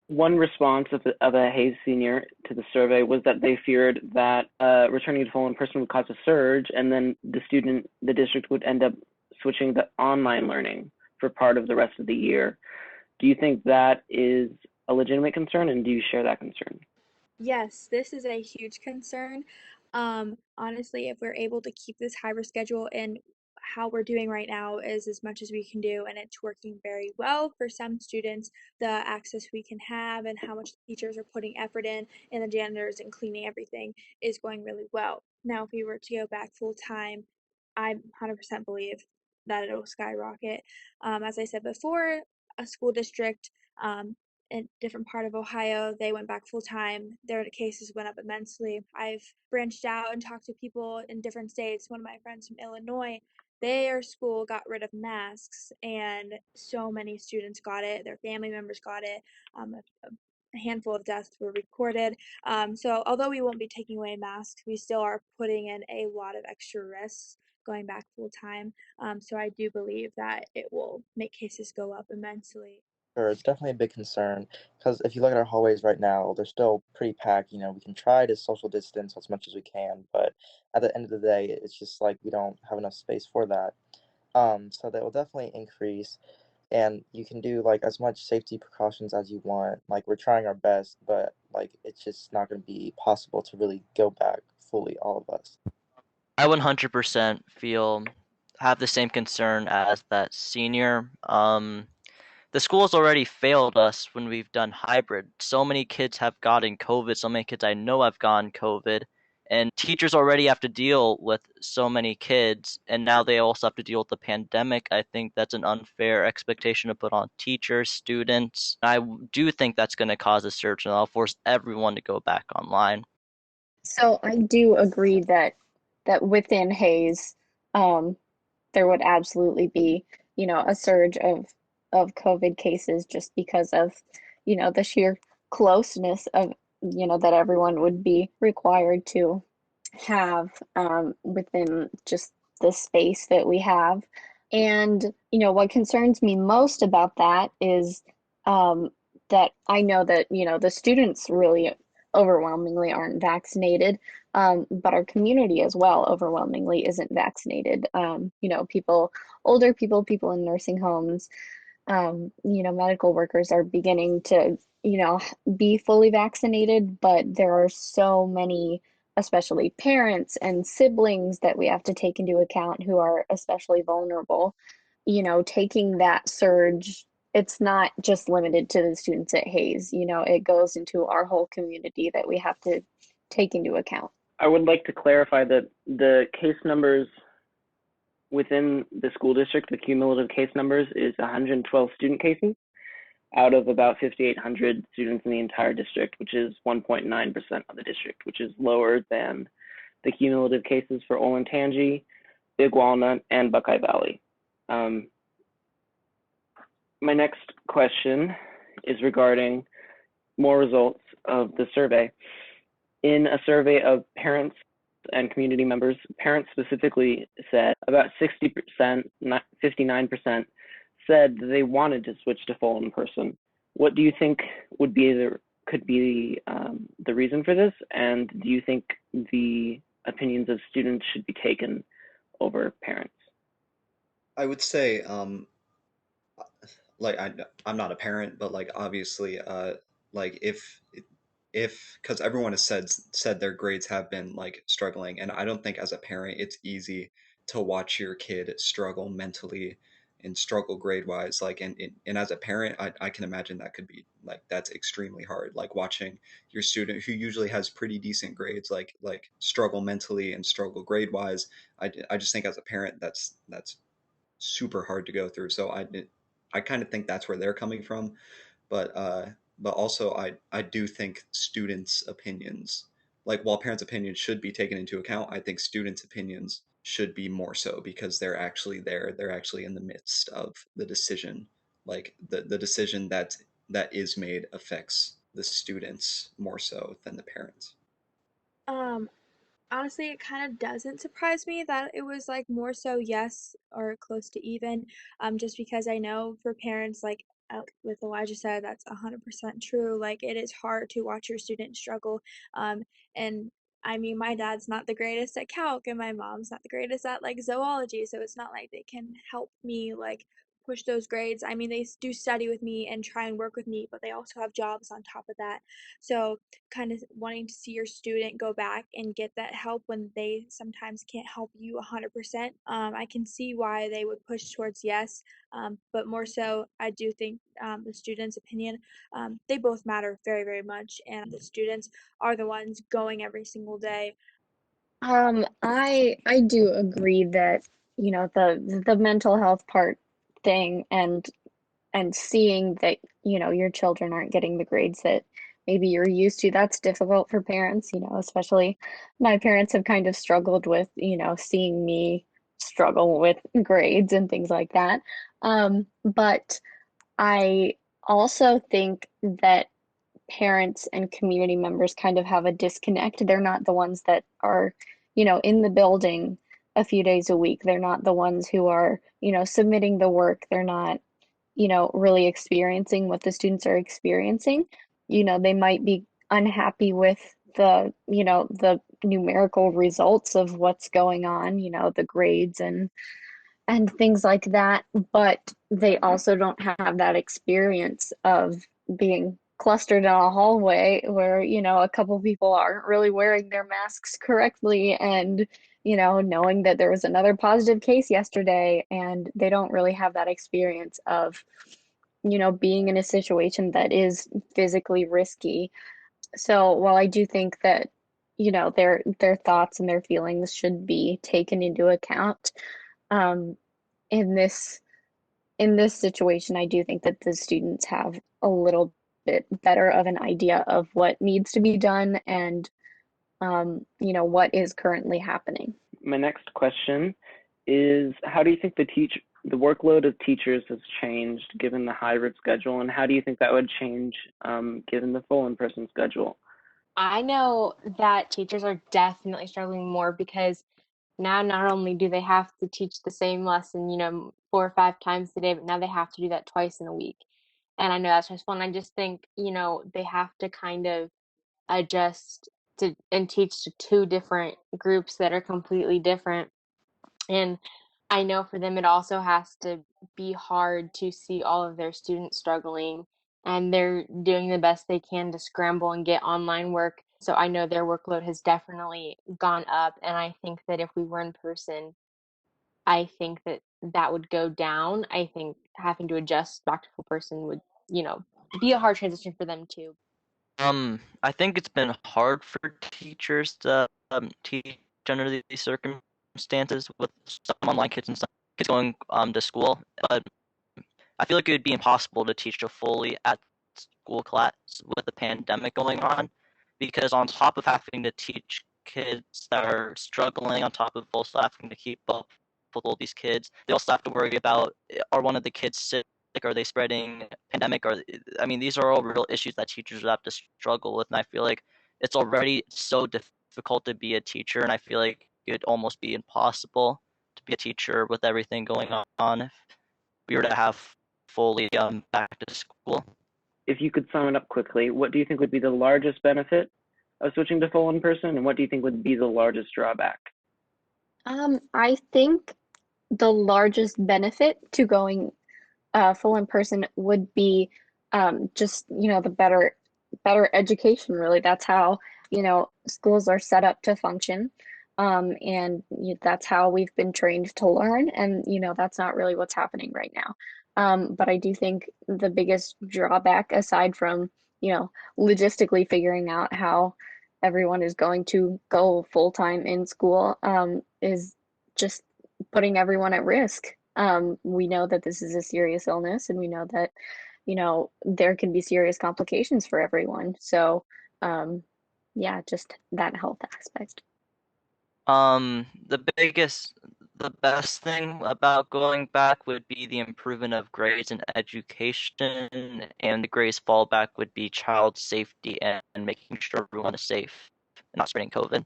One response of a Hayes senior to the survey was that they feared that returning to full in person would cause a surge, and then the district would end up switching to online learning for part of the rest of the year. Do you think that is a legitimate concern, and do you share that concern? Yes, this is a huge concern. Honestly, if we're able to keep this hybrid schedule and how we're doing right now is as much as we can do, and it's working very well for some students, the access we can have and how much the teachers are putting effort in and the janitors and cleaning everything is going really well. Now, if we were to go back full time, I 100% believe that it'll skyrocket. As I said before, a school district in a different part of Ohio, they went back full time. Their cases went up immensely. I've branched out and talked to people in different states. One of my friends from Illinois, their school got rid of masks, and so many students got it. Their family members got it. A handful of deaths were recorded. So, although we won't be taking away masks, we still are putting in a lot of extra risks going back full time. So, I do believe that it will make cases go up immensely. Sure, it's definitely a big concern because if you look at our hallways right now, they're still pretty packed. We can try to social distance as much as we can, but at the end of the day, it's just like we don't have enough space for that. So that will definitely increase, and you can do like as much safety precautions as you want. Like we're trying our best, but like it's just not going to be possible to really go back fully, all of us. I 100% have the same concern as that senior. The school's already failed us when we've done hybrid. So many kids have gotten COVID. So many kids I know have gotten COVID, and teachers already have to deal with so many kids, and now they also have to deal with the pandemic. I think that's an unfair expectation to put on teachers, students. Do think that's going to cause a surge, and I'll force everyone to go back online. So I do agree that within Hayes, um, there would absolutely be, a surge of COVID cases just because of, the sheer closeness of, that everyone would be required to have within just the space that we have. And, what concerns me most about that is that I know that, the students really overwhelmingly aren't vaccinated, but our community as well overwhelmingly isn't vaccinated. People, older people, people in nursing homes, medical workers are beginning to, be fully vaccinated, but there are so many, especially parents and siblings, that we have to take into account who are especially vulnerable. Taking that surge, it's not just limited to the students at Hayes, it goes into our whole community that we have to take into account. I would like to clarify that the case numbers within the school district, the cumulative case numbers is 112 student cases out of about 5,800 students in the entire district, which is 1.9% of the district, which is lower than the cumulative cases for Olentangy, Big Walnut, and Buckeye Valley. Um, my next question is regarding more results of the survey. In a survey of parents and community members, parents specifically said about 60%, 59% said that they wanted to switch to full in person. What do you think would be could be the reason for this? And do you think the opinions of students should be taken over parents? I would say, like I'm not a parent, but like obviously, like if because everyone has said their grades have been like struggling, and I don't think as a parent it's easy to watch your kid struggle mentally and struggle grade wise. Like and as a parent, I can imagine that could be like that's extremely hard. Like watching your student who usually has pretty decent grades, like struggle mentally and struggle grade wise. I just think as a parent that's super hard to go through. So I kind of think that's where they're coming from, but also I do think students' opinions, like while parents' opinions should be taken into account, I think students' opinions should be more so because they're actually there. They're actually in the midst of the decision. Like the decision that is made affects the students more so than the parents. Um, Honestly, it kind of doesn't surprise me that it was like more so yes or close to even, just because I know for parents, like with Elijah said, that's 100% true. Like, it is hard to watch your students struggle. And I mean, my dad's not the greatest at calc, and my mom's not the greatest at like zoology, so it's not like they can help me like push those grades. I mean, they do study with me and try and work with me, but they also have jobs on top of that. So, kind of wanting to see your student go back and get that help when they sometimes can't help you 100%. I can see why they would push towards yes, but more so, I do think the student's opinion, they both matter very, very much, and the students are the ones going every single day. I do agree that, you know, the mental health part thing and seeing that, you know, your children aren't getting the grades that maybe you're used to, that's difficult for parents, you know, especially my parents have kind of struggled with, you know, seeing me struggle with grades and things like that. But I also think that parents and community members kind of have a disconnect. They're not the ones that are, you know, in the building a few days a week. They're not the ones who are, you know, submitting the work. They're not, you know, really experiencing what the students are experiencing. You know, they might be unhappy with the, you know, the numerical results of what's going on, you know, the grades and things like that, but they also don't have that experience of being clustered in a hallway where, you know, a couple people aren't really wearing their masks correctly and, you know, knowing that there was another positive case yesterday and they don't really have that experience of, you know, being in a situation that is physically risky. So while I do think that, you know, their thoughts and their feelings should be taken into account, um, in this situation, I do think that the students have a little bit better of an idea of what needs to be done and you know, what is currently happening. My next question is, how do you think the workload of teachers has changed given the hybrid schedule, and how do you think that would change given the full in-person schedule? I know that teachers are definitely struggling more because now not only do they have to teach the same lesson, 4 or 5 times a day, but now they have to do that twice in a week. And I know that's stressful. And I just think, they have to kind of adjust to and teach to two different groups that are completely different. And I know for them, it also has to be hard to see all of their students struggling, and they're doing the best they can to scramble and get online work. So I know their workload has definitely gone up. And I think that if we were in person, I think that that would go down. I think having to adjust back to full person would, you know, be a hard transition for them too. I think it's been hard for teachers to teach under these circumstances with some online kids and some kids going to school. But I feel like it would be impossible to teach a fully at school class with the pandemic going on, because on top of having to teach kids that are struggling, on top of also having to keep up with all these kids, they also have to worry about, are one of the kids sick? Are they spreading pandemic? Or I mean, these are all real issues that teachers would have to struggle with, and I feel like it's already so difficult to be a teacher, and I feel like it'd almost be impossible to be a teacher with everything going on if we were to have fully back to school. If you could sum it up quickly, what do you think would be the largest benefit of switching to full in-person, and what do you think would be the largest drawback? I think the largest benefit to going full in person would be just, you know, the better education, really. That's how, you know, schools are set up to function. And that's how we've been trained to learn. And, you know, that's not really what's happening right now. But I do think the biggest drawback, aside from, you know, logistically figuring out how everyone is going to go full time in school, is just putting everyone at risk. We know that this is a serious illness, and we know that, you know, there can be serious complications for everyone. So, yeah, just that health aspect. The best thing about going back would be the improvement of grades and education, and the greatest fallback would be child safety and making sure everyone is safe and not spreading COVID.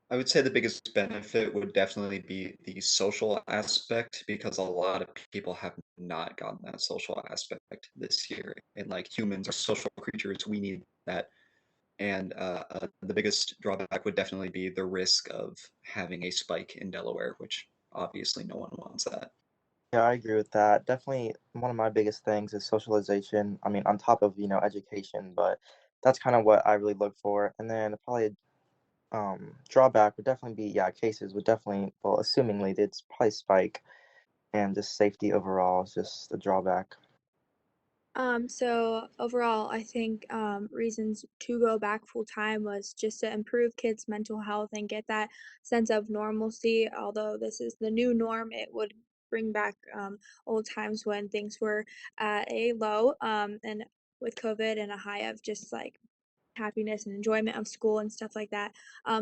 I would say the biggest benefit would definitely be the social aspect because a lot of people have not gotten that social aspect this year. And like humans are social creatures, we need that. And the biggest drawback would definitely be the risk of having a spike in Delaware, which obviously no one wants that. Yeah, I agree with that. Definitely one of my biggest things is socialization. I mean, on top of, education, but that's kind of what I really look for. And then probably drawback would definitely be, yeah, cases would definitely, well, assumingly it's probably spike and just safety overall is just the drawback. So overall, I think reasons to go back full time was just to improve kids' mental health and get that sense of normalcy. Although this is the new norm, it would bring back old times when things were at a low and with COVID and a high of just like happiness and enjoyment of school and stuff like that.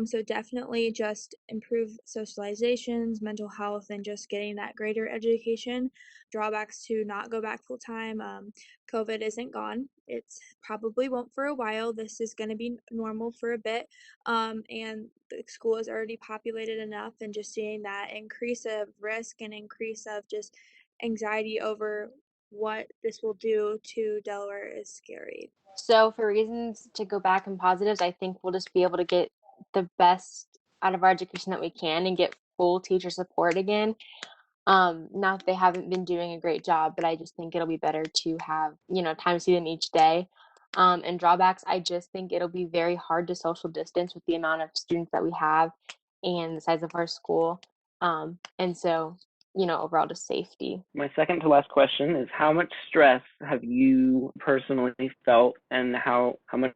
So definitely just improve socializations, mental health, and just getting that greater education. Drawbacks to not go back full time. COVID isn't gone. It's probably won't for a while. This is going to be normal for a bit. And the school is already populated enough, and just seeing that increase of risk and increase of just anxiety over what this will do to Delaware is scary. So for reasons to go back and positives, I think we'll just be able to get the best out of our education that we can and get full teacher support again. Not that they haven't been doing a great job, but I just think it'll be better to have, time to see them each day. And drawbacks, I just think it'll be very hard to social distance with the amount of students that we have and the size of our school. And so, overall just safety. My second to last question is how much stress have you personally felt, and how much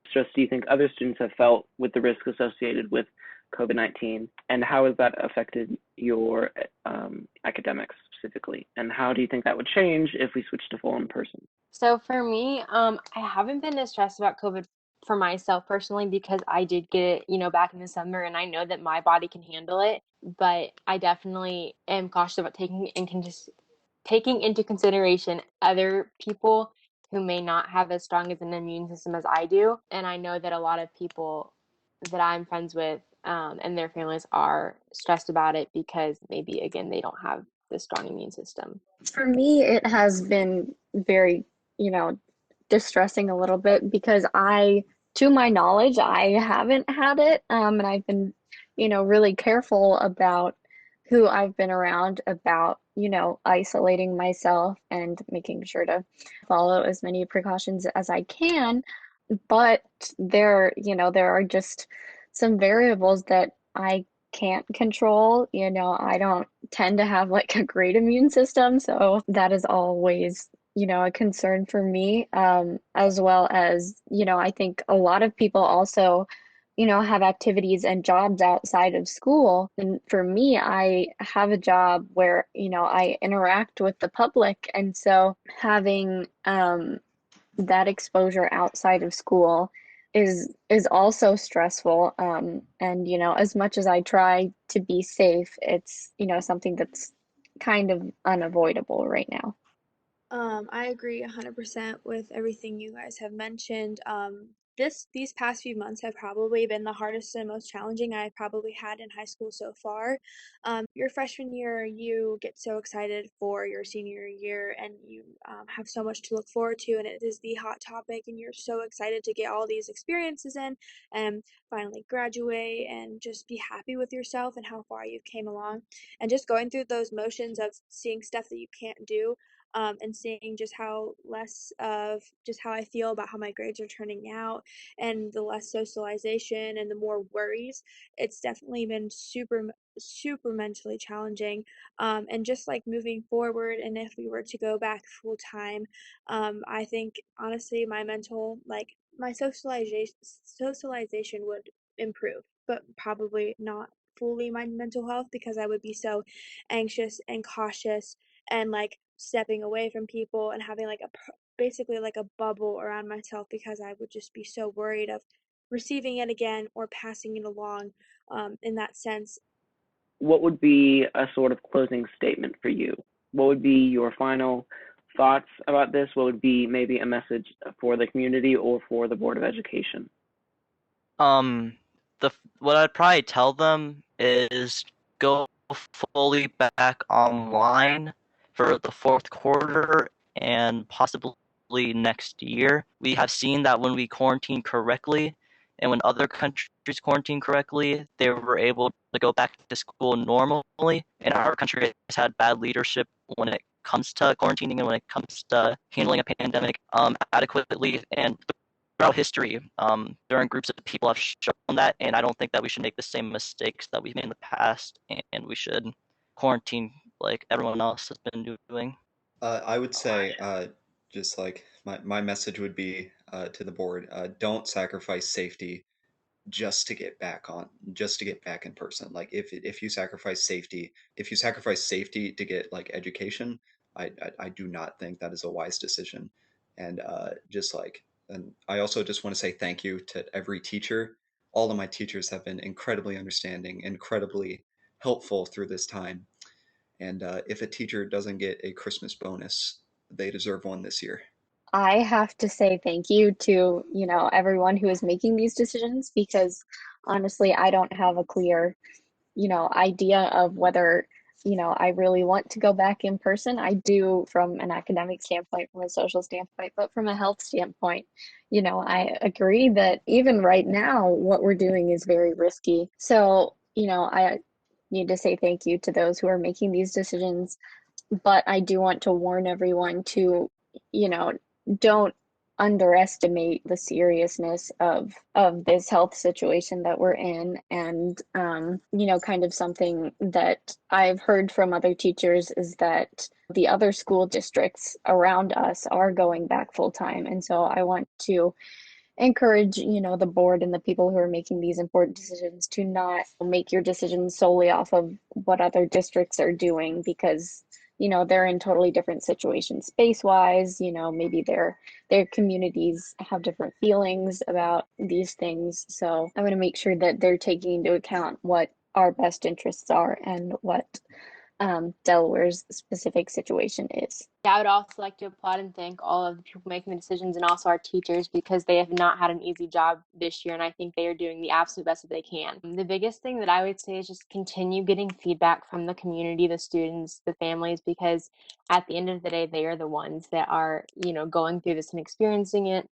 stress do you think other students have felt with the risk associated with COVID-19, and how has that affected your academics specifically, and how do you think that would change if we switched to full in person? So for me, I haven't been as stressed about COVID for myself personally because I did get it, back in the summer, and I know that my body can handle it. But I definitely am cautious about taking into consideration other people who may not have as strong as an immune system as I do. And I know that a lot of people that I'm friends with and their families are stressed about it because maybe again they don't have the strong immune system. For me, it has been very, you know, distressing a little bit because to my knowledge, I haven't had it. And I've been, really careful about who I've been around about, isolating myself and making sure to follow as many precautions as I can. But there are just some variables that I can't control. I don't tend to have like a great immune system, so that is always, a concern for me. As well as, I think a lot of people also, have activities and jobs outside of school. And for me, I have a job where, I interact with the public, and so having that exposure outside of school is also stressful. And as much as I try to be safe, it's something that's kind of unavoidable right now. I agree 100% with everything you guys have mentioned. These past few months have probably been the hardest and most challenging I've probably had in high school so far. Your freshman year, you get so excited for your senior year, and you have so much to look forward to, and it is the hot topic, and you're so excited to get all these experiences in and finally graduate and just be happy with yourself and how far you've came along, and just going through those motions of seeing stuff that you can't do, and seeing just how less of just how I feel about how my grades are turning out, and the less socialization and the more worries. It's definitely been super mentally challenging. And just like moving forward, and if we were to go back full time, I think honestly my socialization would improve, but probably not fully my mental health because I would be so anxious and cautious and like stepping away from people and having like basically like a bubble around myself because I would just be so worried of receiving it again or passing it along, in that sense. What would be a sort of closing statement for you? What would be your final thoughts about this? What would be maybe a message for the community or for the Board of Education? Um, what I'd probably tell them is go fully back online for the fourth quarter and possibly next year. We have seen that when we quarantine correctly and when other countries quarantine correctly, they were able to go back to school normally. And our country has had bad leadership when it comes to quarantining and when it comes to handling a pandemic adequately. And throughout history, different groups of people have shown that, and I don't think that we should make the same mistakes that we've made in the past, and we should quarantine like everyone else has been doing. I would say, just like my message would be to the board, don't sacrifice safety just to get back in person. Like if you sacrifice safety, to get like education, I do not think that is a wise decision. And and I also just want to say thank you to every teacher. All of my teachers have been incredibly understanding, incredibly helpful through this time. And if a teacher doesn't get a Christmas bonus, they deserve one this year. I have to say thank you to, everyone who is making these decisions because honestly, I don't have a clear, idea of whether, I really want to go back in person. I do from an academic standpoint, from a social standpoint, but from a health standpoint, I agree that even right now, what we're doing is very risky. So, I need to say thank you to those who are making these decisions, but I do want to warn everyone to, you know, don't underestimate the seriousness of this health situation that we're in. And kind of something that I've heard from other teachers is that the other school districts around us are going back full time. And so I want to encourage, the board and the people who are making these important decisions to not make your decisions solely off of what other districts are doing because they're in totally different situations space wise. Maybe their communities have different feelings about these things. So I want to make sure that they're taking into account what our best interests are and what Delaware's specific situation is. I would also like to applaud and thank all of the people making the decisions and also our teachers because they have not had an easy job this year, and I think they are doing the absolute best that they can. The biggest thing that I would say is just continue getting feedback from the community, the students, the families, because at the end of the day, they are the ones that are, going through this and experiencing it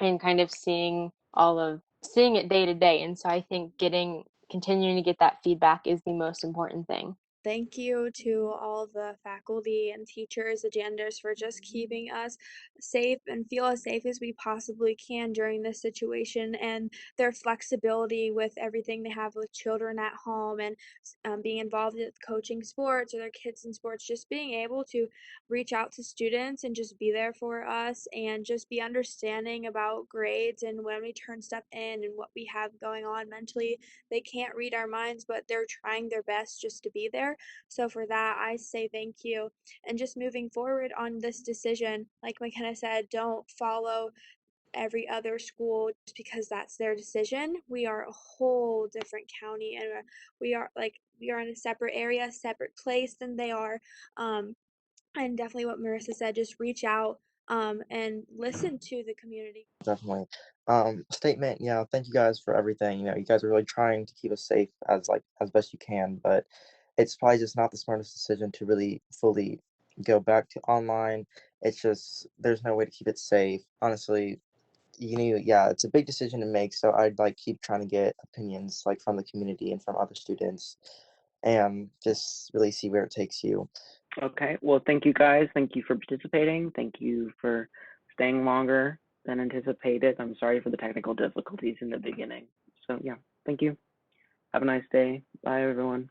and kind of seeing it day to day. And so I think continuing to get that feedback is the most important thing. Thank you to all the faculty and teachers, the janitors, for just keeping us safe and feel as safe as we possibly can during this situation, and their flexibility with everything they have with children at home and being involved with coaching sports or their kids in sports, just being able to reach out to students and just be there for us and just be understanding about grades and when we turn stuff in and what we have going on mentally. They can't read our minds, but they're trying their best just to be there. So for that, I say thank you. And just moving forward on this decision, like McKenna said, don't follow every other school just because that's their decision. We are a whole different county, and we are in a separate area, separate place than they are. And definitely what Marissa said, just reach out and listen to the community. Definitely. Statement, thank you guys for everything. You guys are really trying to keep us safe as best you can, but it's probably just not the smartest decision to really fully go back to online. It's just there's no way to keep it safe. Honestly, it's a big decision to make, so I'd like keep trying to get opinions like from the community and from other students and just really see where it takes you. Okay, well, thank you guys. Thank you for participating. Thank you for staying longer than anticipated. I'm sorry for the technical difficulties in the beginning. So yeah, thank you. Have a nice day. Bye, everyone.